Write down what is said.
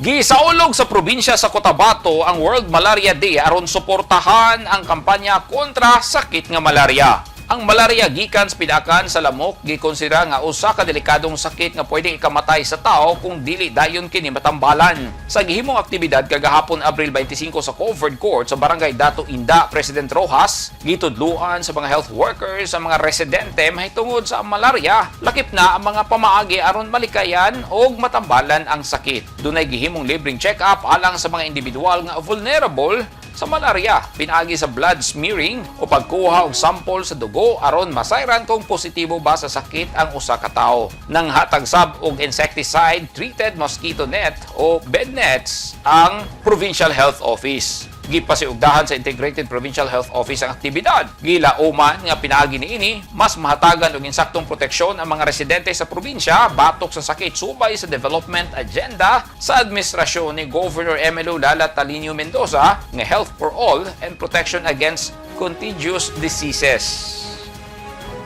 Gisaulog sa probinsya sa Cotabato ang World Malaria Day aron suportahan ang kampanya kontra sakit nga malaria. Ang malaria gikan sa pinakan sa lamok gikonsidera nga usa ka delikadong sakit nga pwedeng ikamatay sa tao kung dili dayon kini matambalan. Sa gihimong aktibidad kagahapon Abril 25 sa Covered Court sa Barangay Dato Inda, President Rojas, gitudluan sa mga health workers sa mga residente mahitungod sa malaria, lakip na ang mga pamaagi aron malikayan o matambalan ang sakit. Dunay gihimong libreng check-up alang sa mga individual nga vulnerable sa malaria, pinaagi sa blood smearing o pagkuha og sample sa dugo aron masayran kung positibo ba sa sakit ang usa ka tawo. Nang hatag sab og insecticide treated mosquito net o bed nets ang Provincial Health Office. Gipasiugdahan sa Integrated Provincial Health Office ang aktibidad. Gilauman nga pinaagi niini mas mahatagan og insaktong proteksyon ang mga residente sa probinsya batok sa sakit subay sa development agenda sa administrasyon ni Governor Emelo Lala Talinio Mendoza nga Health for All and Protection Against Contagious Diseases.